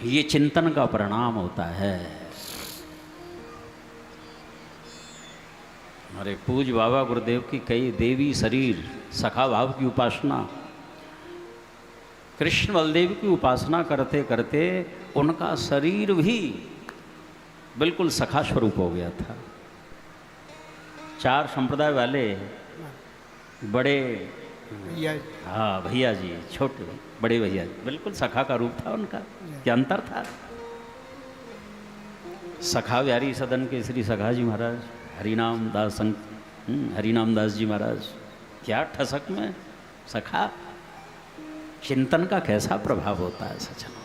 ये चिंतन का परिणाम होता है। हमारे पूज्य बाबा गुरुदेव की कई देवी शरीर सखा भाव की उपासना, कृष्ण बलदेव की उपासना करते करते उनका शरीर भी बिल्कुल सखा स्वरूप हो गया था। चार संप्रदाय वाले बड़े, हाँ भैया जी, छोटे बड़े भैया जी, बिल्कुल सखा का रूप था उनका। क्या अंतर था। सखा बिहारी सदन के श्री सखा जी महाराज, हरिनाम दास जी महाराज, क्या ठसक में सखा। चिंतन का कैसा प्रभाव होता है सचना।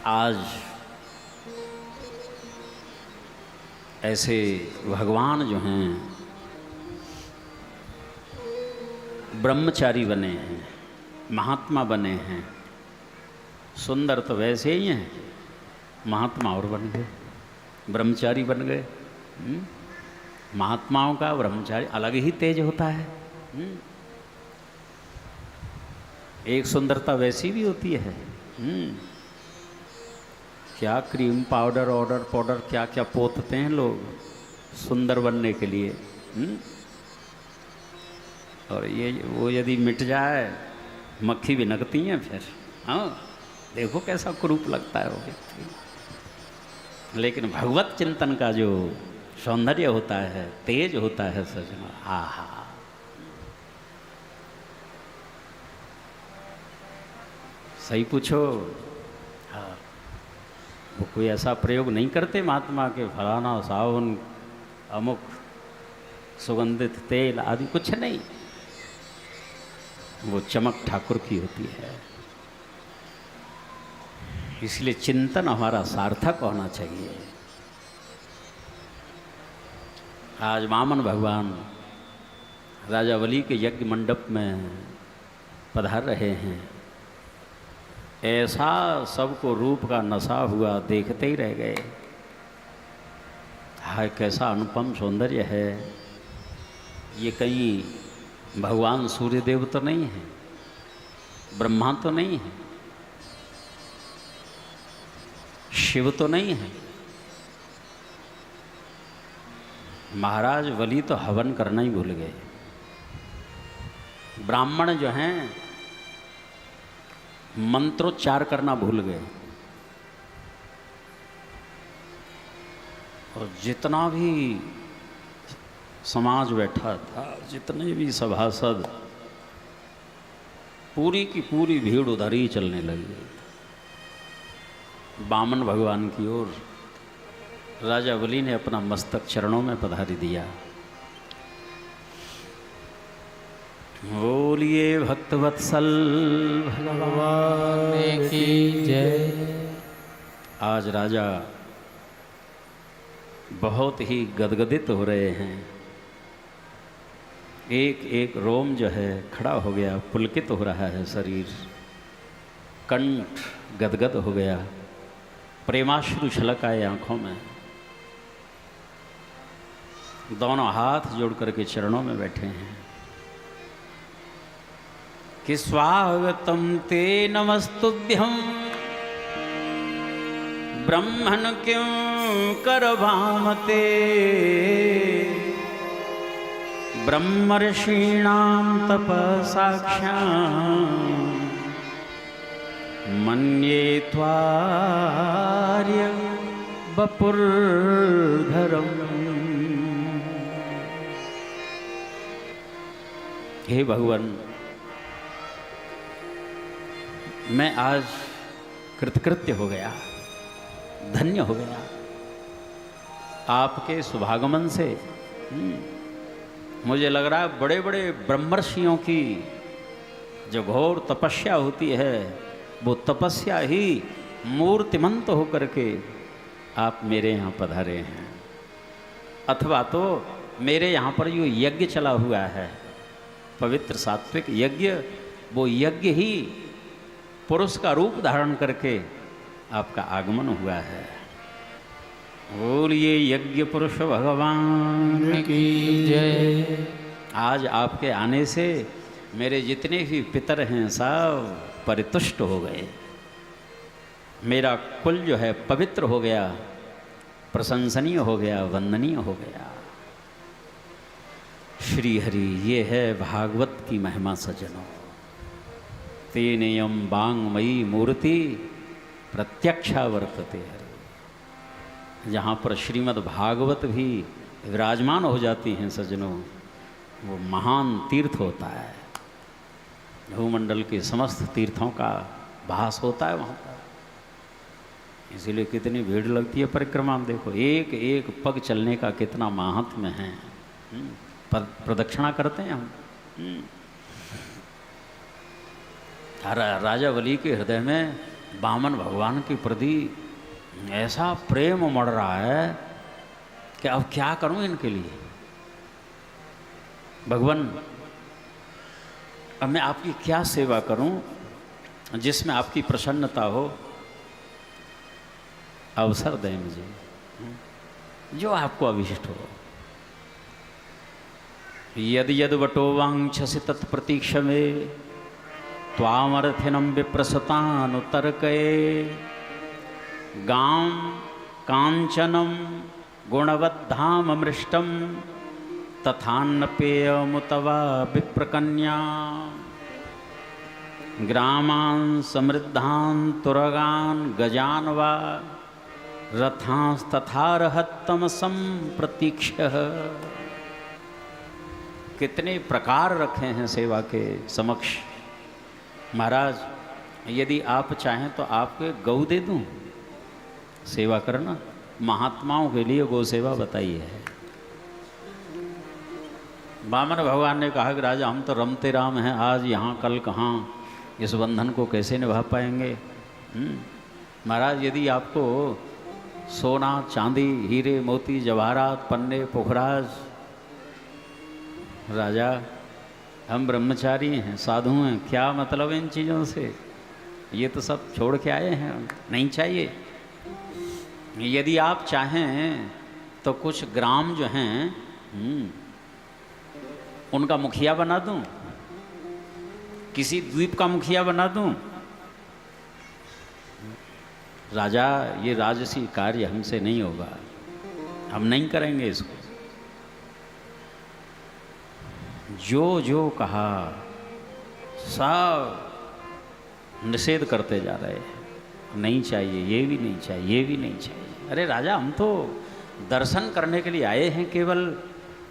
आज ऐसे भगवान जो हैं ब्रह्मचारी बने हैं, महात्मा बने हैं। सुंदर तो वैसे ही हैं, महात्मा और बन गए, ब्रह्मचारी बन गए। महात्माओं का ब्रह्मचारी अलग ही तेज होता है। एक सुंदरता वैसी भी होती है। क्या क्रीम पाउडर क्या क्या पोतते हैं लोग सुंदर बनने के लिए। और ये वो यदि मिट जाए, मक्खी भी नगती हैं फिर। हाँ, देखो कैसा कुरूप लगता है वो व्यक्ति। लेकिन भगवत चिंतन का जो सौंदर्य होता है, तेज होता है सजना, आहा। सही पूछो। हाँ, वो कोई ऐसा प्रयोग नहीं करते महात्मा के फलाना साबुन, अमुक सुगंधित तेल आदि, कुछ नहीं। वो चमक ठाकुर की होती है। इसलिए चिंतन हमारा सार्थक होना चाहिए। आज वामन भगवान राजावली के यज्ञ मंडप में पधार रहे हैं। ऐसा सबको रूप का नशा हुआ, देखते ही रह गए। हाय कैसा अनुपम सौंदर्य है। ये कहीं भगवान सूर्यदेव तो नहीं है, ब्रह्मा तो नहीं है, शिव तो नहीं है। महाराज बलि तो हवन करना ही भूल गए। ब्राह्मण जो हैं मंत्रोच्चार करना भूल गए। और जितना भी समाज बैठा था, जितने भी सभासद, पूरी की पूरी भीड़ उधर ही चलने लगी वामन भगवान की ओर। राजा बलि ने अपना मस्तक चरणों में पधारी दिया। बोलिए भक्तवत्सल भगवान की जय। आज राजा बहुत ही गदगदित हो रहे हैं। एक एक रोम जो है खड़ा हो गया, पुलकित हो रहा है शरीर, कंठ गदगद हो गया, प्रेमाश्रु छलक आए आंखों में। दोनों हाथ जोड़ करके चरणों में बैठे हैं कि स्वागतम ते नमस्तुभ्यं ब्रह्मन् क्यों करभामते ब्रह्मर्षीणां तपसाक्ष्यां मन्ये त्वार्य वपुर्धरम्। हे भगवान, मैं आज कृतकृत्य हो गया, धन्य हो गया आपके शुभागमन से। मुझे लग रहा है बड़े बड़े ब्रह्मर्षियों की जो घोर तपस्या होती है, वो तपस्या ही मूर्तिमंत होकर के आप मेरे यहाँ पधारे हैं। अथवा तो मेरे यहाँ पर जो यज्ञ चला हुआ है, पवित्र सात्विक यज्ञ, वो यज्ञ ही पुरुष का रूप धारण करके आपका आगमन हुआ है। बोलिए यज्ञ पुरुष भगवान की जय। आज आपके आने से मेरे जितने भी पितर हैं सब परितुष्ट हो गए, मेरा कुल जो है पवित्र हो गया, प्रशंसनीय हो गया, वंदनीय हो गया। श्री हरि, ये है भागवत की महिमा सज्जनों। तेनेयम वांगमयी मूर्ति प्रत्यक्षा वर्तते हरि। जहाँ पर श्रीमद् भागवत भी विराजमान हो जाती हैं सज्जनों, वो महान तीर्थ होता है। भूमंडल के समस्त तीर्थों का भास होता है वहाँ पर। इसीलिए कितनी भीड़ लगती है परिक्रमा में। देखो एक एक पग चलने का कितना महात्म्य है। प्रदक्षिणा करते हैं हम। राजा बलि के हृदय में वामन भगवान के प्रति ऐसा प्रेम उमड़ रहा है कि अब क्या करूं इनके लिए। भगवान, अब मैं आपकी क्या सेवा करूं जिसमें आपकी प्रसन्नता हो। अवसर दें मुझे, जो आपको अभिष्ट हो। यद यद वटो वांछसि तत्प्रतीक्ष में त्वामर्थिनम विप्रसतानुतर्कये गां कांचनम गुणवद्धाम अमृष्टम तथान्नपेयमुतवा विप्रकन्या ग्रामान् समृद्धान् तुरगान् गजान् वा रथांस्तथारहत्तमसं प्रतीक्ष्य। कितने प्रकार रखे हैं सेवा के समक्ष। महाराज, यदि आप चाहें तो आपके गौ दे दूं, सेवा करना। महात्माओं के लिए गौ सेवा बताइए है। वामन भगवान ने कहा कि राजा, हम तो रमते राम हैं, आज यहाँ कल कहाँ, इस बंधन को कैसे निभा पाएंगे। महाराज, यदि आपको सोना चांदी हीरे मोती जवाहरात पन्ने पुखराज, राजा हम ब्रह्मचारी हैं, साधु हैं, क्या मतलब इन चीज़ों से, ये तो सब छोड़ के आए हैं, नहीं चाहिए। यदि आप चाहें तो कुछ ग्राम जो हैं उनका मुखिया बना दूं, किसी द्वीप का मुखिया बना दूं। राजा, ये राजसी कार्य हमसे नहीं होगा, हम नहीं करेंगे इसको। जो जो कहा सब निषेध करते जा रहे हैं। नहीं चाहिए, ये भी नहीं चाहिए, ये भी नहीं चाहिए। अरे राजा, हम तो दर्शन करने के लिए आए हैं, केवल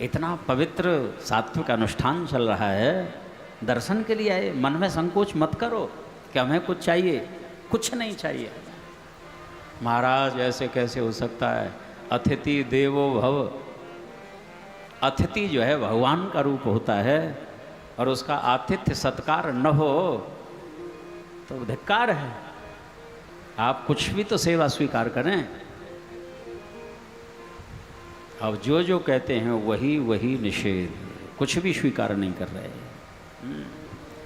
इतना पवित्र सात्विक अनुष्ठान चल रहा है, दर्शन के लिए आए। मन में संकोच मत करो कि हमें कुछ चाहिए, कुछ नहीं चाहिए। महाराज, ऐसे कैसे हो सकता है। अतिथि देवो भव। अतिथि जो है भगवान का रूप होता है, और उसका आतिथ्य सत्कार न हो तो धिक्कार है। आप कुछ भी तो सेवा स्वीकार करें। अब जो जो कहते हैं वही वही निषेध, कुछ भी स्वीकार नहीं कर रहे।